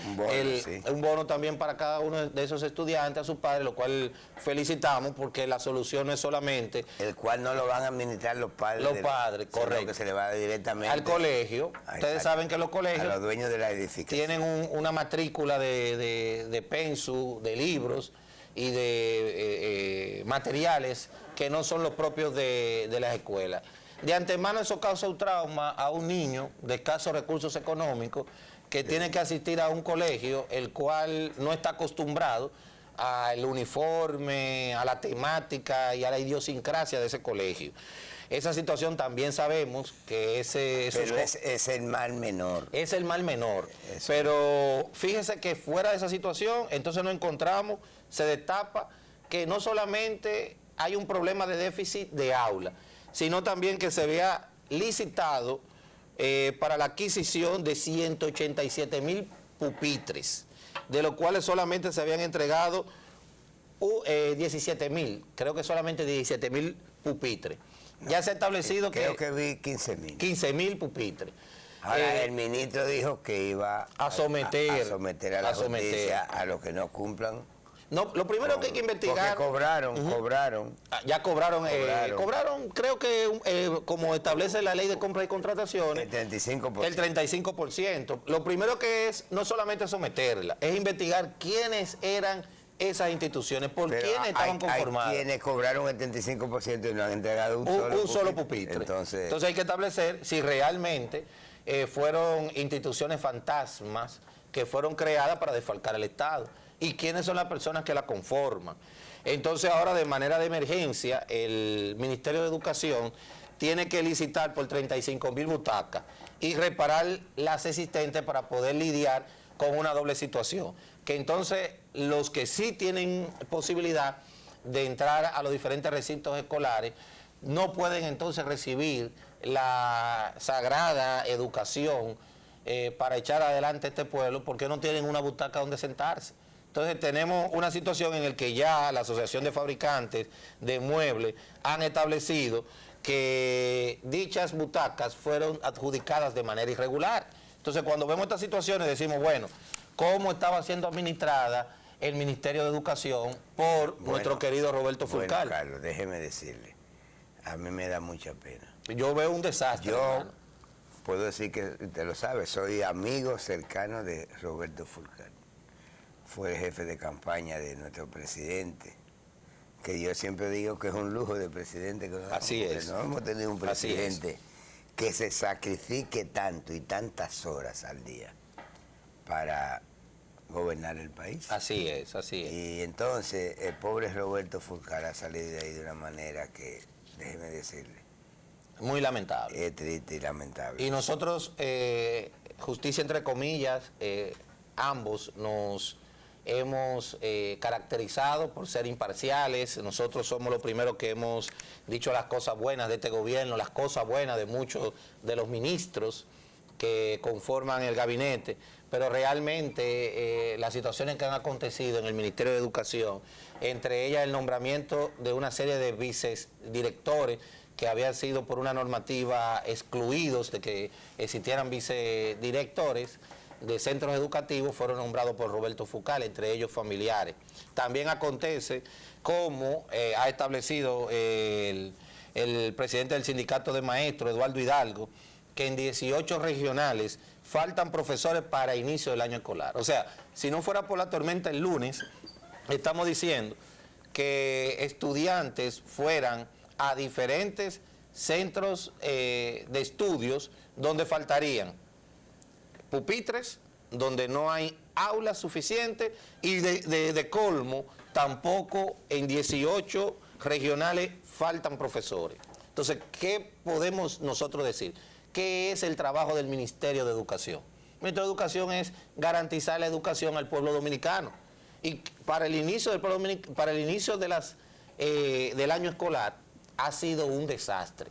un bono también para cada uno de esos estudiantes, a sus padres, lo cual felicitamos porque la solución no es solamente... El cual no lo van a administrar los padres. Los padres, correcto. Que se le va directamente al colegio. Ustedes saben que los a colegios los dueños de la edificación tienen una matrícula de pensu, de libros y de materiales que no son los propios de las escuelas. De antemano eso causa un trauma a un niño de escasos recursos económicos que tiene que asistir a un colegio el cual no está acostumbrado al uniforme, a la temática y a la idiosincrasia de ese colegio. Esa situación también sabemos que es el mal menor. Es el mal menor. Eso. Pero fíjese que fuera de esa situación, entonces nos encontramos, se destapa que no solamente hay un problema de déficit de aula, sino también que se vea licitado para la adquisición de 187.000 pupitres, de los cuales solamente se habían entregado 17.000, creo que solamente 17.000 pupitres. Ya se ha establecido creo que vi 15.000. 15.000 pupitres. Ahora el ministro dijo que iba a someter a la justicia a los que no cumplan. No, lo primero que hay que investigar... Porque cobraron. Ya cobraron, creo que como establece la ley de compra y contrataciones... El 35%. El 35%. Lo primero que es no solamente someterla, es investigar quiénes eran esas instituciones, por quiénes estaban conformadas. Hay quienes cobraron el 35% y no han entregado un solo pupitre. Entonces hay que establecer si realmente fueron instituciones fantasmas que fueron creadas para desfalcar al Estado. ¿Y quiénes son las personas que la conforman? Entonces ahora de manera de emergencia el Ministerio de Educación tiene que licitar por 35.000 butacas y reparar las existentes para poder lidiar con una doble situación. Que entonces los que sí tienen posibilidad de entrar a los diferentes recintos escolares no pueden entonces recibir la sagrada educación para echar adelante este pueblo porque no tienen una butaca donde sentarse. Entonces tenemos una situación en la que ya la Asociación de Fabricantes de Muebles han establecido que dichas butacas fueron adjudicadas de manera irregular. Entonces cuando vemos estas situaciones decimos, bueno, ¿cómo estaba siendo administrada el Ministerio de Educación por nuestro querido Roberto Fulcar? Bueno, Carlos, déjeme decirle, a mí me da mucha pena. Yo veo un desastre. Yo hermano. puedo decir que, usted lo sabe, soy amigo cercano de Roberto Fulcar. Fue el jefe de campaña de nuestro presidente, que yo siempre digo que es un lujo de presidente. Que Así es. No hemos tenido un presidente que se sacrifique tanto y tantas horas al día para gobernar el país. Así es, así es. Y entonces el pobre Roberto Fulcar ha salido de ahí de una manera que, déjeme decirle, Muy lamentable. es triste y lamentable. Y nosotros, justicia entre comillas, ambos nos hemos caracterizado por ser imparciales. Nosotros somos los primeros que hemos dicho las cosas buenas de este gobierno, las cosas buenas de muchos de los ministros que conforman el gabinete, pero realmente las situaciones que han acontecido en el Ministerio de Educación, entre ellas el nombramiento de una serie de vicedirectores que habían sido por una normativa excluidos de que existieran vicedirectores, de centros educativos fueron nombrados por Roberto Fucal, entre ellos familiares. También acontece como ha establecido el presidente del sindicato de maestros, Eduardo Hidalgo, que en 18 regionales faltan profesores para inicio del año escolar. O sea, si no fuera por la tormenta el lunes, estamos diciendo que estudiantes fueran a diferentes centros de estudios donde faltarían pupitres, donde no hay aulas suficientes y de colmo tampoco en 18 regionales faltan profesores. Entonces, ¿qué podemos nosotros decir? ¿Qué es el trabajo del Ministerio de Educación? El Ministerio de Educación es garantizar la educación al pueblo dominicano. Y para el inicio del año escolar ha sido un desastre,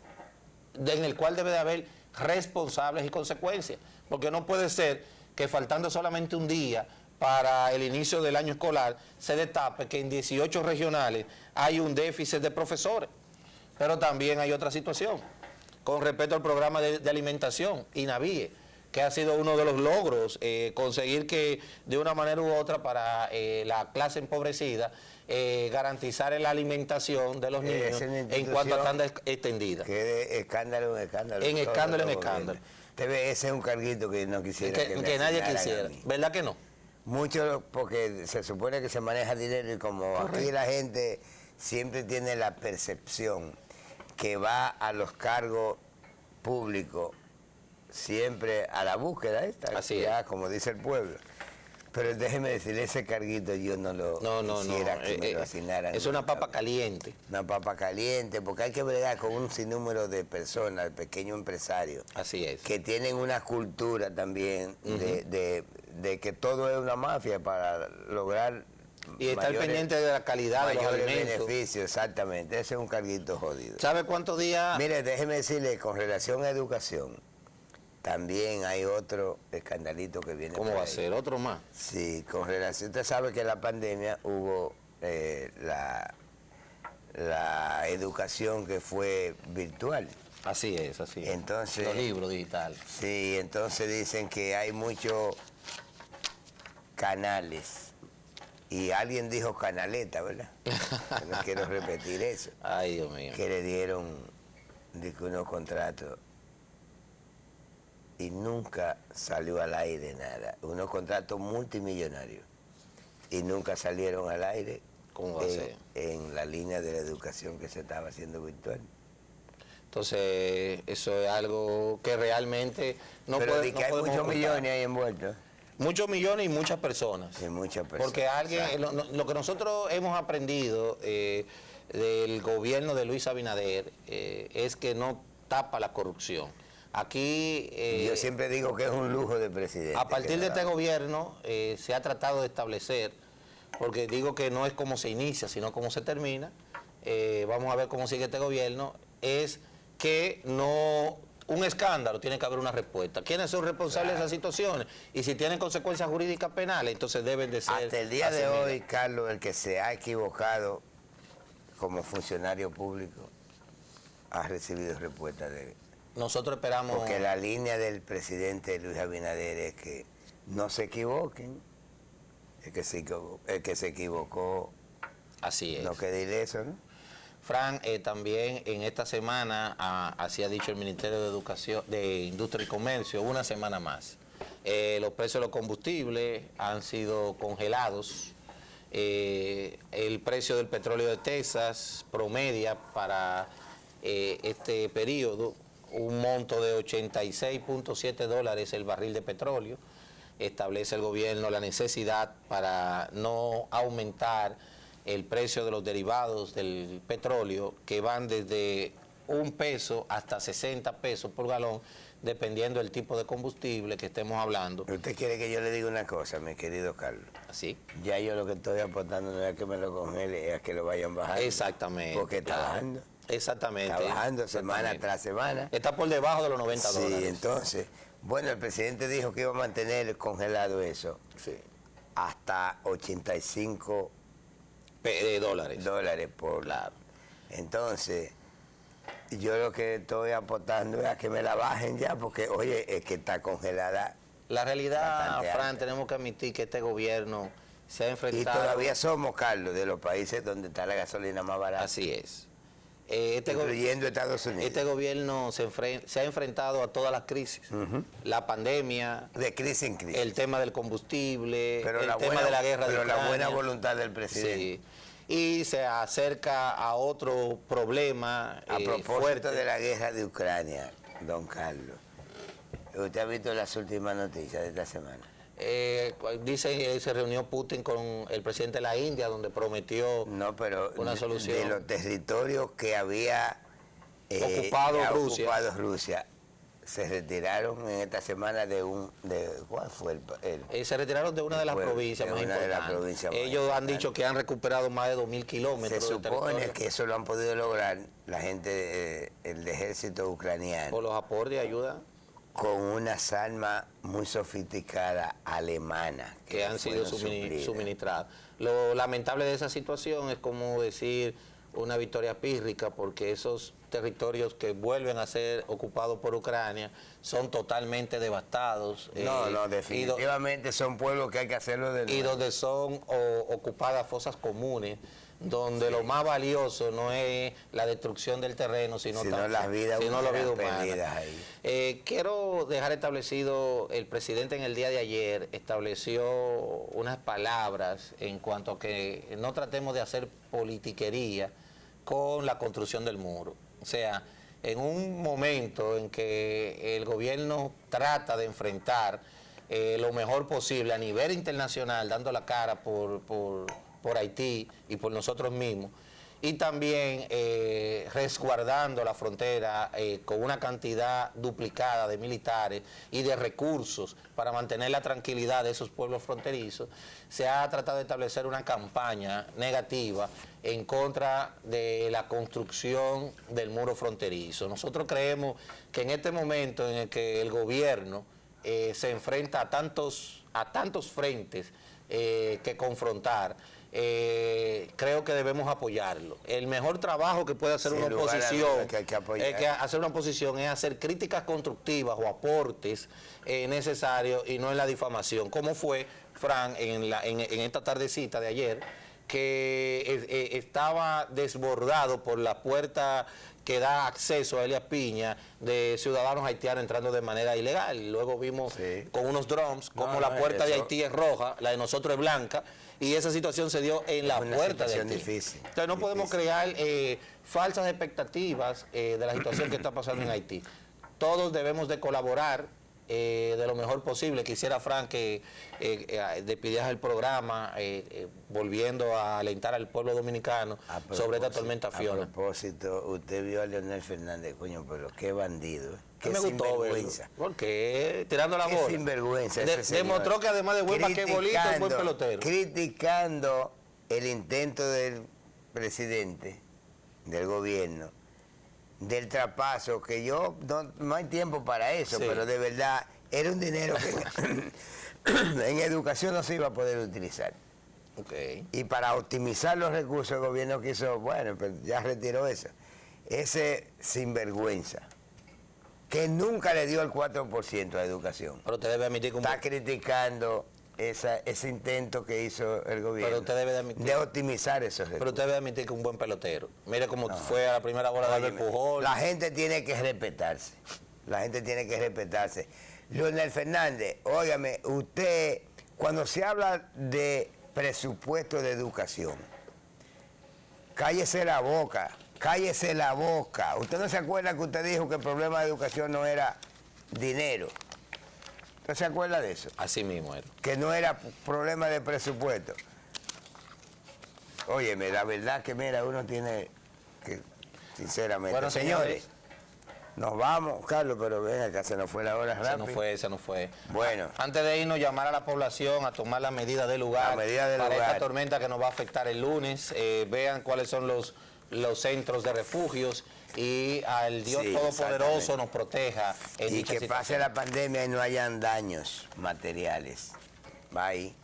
en el cual debe de haber responsables y consecuencias, porque no puede ser que faltando solamente un día para el inicio del año escolar se destape que en 18 regionales hay un déficit de profesores. Pero también hay otra situación con respecto al programa de alimentación, INAVIE, que ha sido uno de los logros, conseguir que de una manera u otra para la clase empobrecida, garantizar la alimentación de los niños en cuanto a tanda extendida. Que de escándalo en escándalo. En escándalo en escándalo. Ese es un carguito que no quisiera que nadie quisiera, ¿verdad que no? Mucho, porque se supone que se maneja dinero y como correcto. Aquí la gente siempre tiene la percepción que va a los cargos públicos siempre a la búsqueda esta, así ya, es. Como dice el pueblo. Pero déjeme decirle, ese carguito yo no lo quisiera que me lo asignaran. Es una papa caliente. Una papa caliente, porque hay que bregar con un sinnúmero de personas, pequeños empresarios. Así es. Que tienen una cultura también de que todo es una mafia para lograr y estar pendiente de la calidad de los alimentos. Beneficios, exactamente. Ese es un carguito jodido. ¿Sabe cuántos días? Mire, déjeme decirle, con relación a educación, también hay otro escandalito que viene. ¿Cómo va a ser? ¿Otro más? Sí, con relación, usted sabe que en la pandemia hubo la educación que fue virtual. Así es, así es. Entonces, los libros digitales. Sí, entonces dicen que hay muchos canales. Y alguien dijo canaleta, ¿verdad? No quiero repetir eso. Ay, Dios mío. Que le dieron unos contratos y nunca salió al aire nada. Unos contratos multimillonarios y nunca salieron al aire. ¿Cómo va a ser? En la línea de la educación que se estaba haciendo virtual. Entonces, eso es algo que realmente no Pero puede. de que hay muchos millones ahí envueltos. Muchos millones y muchas personas. Sí, muchas personas. Porque alguien, lo que nosotros hemos aprendido del gobierno de Luis Abinader es que no tapa la corrupción. Aquí... yo siempre digo que es un lujo de presidente. A partir de este gobierno se ha tratado de establecer, porque digo que no es como se inicia, sino como se termina, vamos a ver cómo sigue este gobierno, es que no... Un escándalo, tiene que haber una respuesta. ¿Quiénes son responsables de esas situaciones? Y si tienen consecuencias jurídicas penales, entonces deben de ser... Hasta el día de hoy, Carlos, el que se ha equivocado como funcionario público ha recibido respuesta de él. Nosotros esperamos... Porque la línea del presidente Luis Abinader es que no se equivoquen. El que se equivocó... Así es. No quede ileso, ¿no? Fran, también en esta semana, así ha dicho el Ministerio de Educación, de Industria y Comercio, una semana más. Los precios de los combustibles han sido congelados. El precio del petróleo de Texas promedia para este periodo un monto de $86.7 el barril de petróleo. Establece el gobierno la necesidad para no aumentar el precio de los derivados del petróleo, que van desde $1 hasta 60 pesos por galón, dependiendo del tipo de combustible que estemos hablando. ¿Usted quiere que yo le diga una cosa, mi querido Carlos? Así. Ya yo lo que estoy aportando no es que me lo congele, es que lo vayan bajando. Exactamente. Porque está bajando. Exactamente. Está bajando semana tras semana. Está por debajo de los $90. Sí, entonces, bueno, el presidente dijo que iba a mantener congelado eso. Sí. Hasta 85 dólares por... Claro. Entonces, yo lo que estoy aportando es a que me la bajen ya, porque, oye, es que está congelada La realidad, bastante Fran, alta. tenemos que admitir que este gobierno se ha Y enfrentado... todavía somos, Carlos, de los países donde está la gasolina más barata. Así es. Incluyendo Estados Unidos. Este gobierno se ha enfrentado a todas las crisis. La pandemia, De crisis en crisis. el tema del combustible, Pero el la tema buena- de la guerra de pero la Ucrania. buena voluntad del presidente. Sí. Y se acerca a otro problema A propósito fuerte. de la guerra de Ucrania, don Carlos, ¿usted ha visto las últimas noticias de esta semana? Dice que se reunió Putin con el presidente de la India, donde prometió No, pero una solución. de los territorios que había Ocupado ya Rusia. ocupado Rusia, se retiraron en esta semana ¿cuál fue Se retiraron de una de las Bueno, provincias de más una de las importantes. provincias más Ellos han importantes. dicho que han recuperado más de 2.000 Se kilómetros de supone territorio que eso lo han podido lograr la gente, el ejército ucraniano, por los aportes de ayuda con unas armas muy sofisticadas alemanas que han sido fueron suplidas. suministradas. Lo lamentable de esa situación es como decir una victoria pírrica, porque esos territorios que vuelven a ser ocupados por Ucrania son totalmente devastados. No, definitivamente son pueblos que hay que hacerlo de Y nuevo. donde son ocupadas fosas comunes, donde lo más valioso no es la destrucción del terreno, sino las vidas sino la vida humanas humana. perdidas ahí. Quiero dejar establecido, el presidente en el día de ayer estableció unas palabras en cuanto a que no tratemos de hacer politiquería con la construcción del muro. O sea, en un momento en que el gobierno trata de enfrentar lo mejor posible a nivel internacional, dando la cara por Haití y por nosotros mismos, y también resguardando la frontera con una cantidad duplicada de militares y de recursos para mantener la tranquilidad de esos pueblos fronterizos, se ha tratado de establecer una campaña negativa en contra de la construcción del muro fronterizo. Nosotros creemos que en este momento en el que el gobierno se enfrenta a tantos frentes que confrontar, creo que debemos apoyarlo. El mejor trabajo que puede hacer Sin una lugar a oposición, dudas que hay que apoyar. hacer una oposición es hacer críticas constructivas o aportes necesarios y no en la difamación, como fue, Fran, en esta tardecita de ayer, que estaba desbordado por la puerta que da acceso a Elias Piña de ciudadanos haitianos entrando de manera ilegal. Luego vimos con unos drones como la puerta de Haití es roja, la de nosotros es blanca, y esa situación se dio en la puerta de Haití. Difícil, Entonces no podemos crear falsas expectativas de la situación que está pasando en Haití. Todos debemos de colaborar de lo mejor posible. Quisiera, Frank, que despidieras el programa volviendo a alentar al pueblo dominicano sobre esta tormenta Fiona. A propósito, usted vio a Leonel Fernández, coño, pero qué bandido, qué Me gustó sinvergüenza. verlo. ¿Por qué? Tirando la Qué bola. sinvergüenza ese señor. Demostró que además de buen basquetbolista es buen pelotero. Criticando el intento del presidente, del gobierno, del trapazo, que yo no hay tiempo para eso, Sí. pero de verdad era un dinero que en educación no se iba a poder utilizar. Okay. Y para optimizar los recursos el gobierno quiso, bueno, pues ya retiró eso. Ese sinvergüenza, que nunca le dio el 4% a educación, Pero usted debe admitir que está criticando ese intento que hizo el gobierno Pero usted debe de admitir- de optimizar esos Pero recursos. usted debe admitir que un buen pelotero. Mire cómo fue a la primera bola de Albert Óyeme, Pujol. la gente tiene que respetarse. La gente tiene que respetarse. Leonel Fernández, óigame, usted, cuando se habla de presupuesto de educación, cállese la boca, cállese la boca. ¿Usted no se acuerda que usted dijo que el problema de educación no era dinero? ¿Usted se acuerda de eso? Así mismo era. Que no era problema de presupuesto. Óyeme, la verdad que mira, uno tiene que, sinceramente, Bueno, señores, nos vamos, Carlos, pero ven acá, se nos fue la hora rápido. Ese no fue. Bueno. Antes de irnos, llamar a la población a tomar las medidas del lugar. La medida del para lugar. esta tormenta que nos va a afectar el lunes. Vean cuáles son los centros de refugios y al Dios Sí, Todopoderoso exactamente. nos proteja en Y dicha que situación. pase la pandemia y no hayan daños materiales. Bye.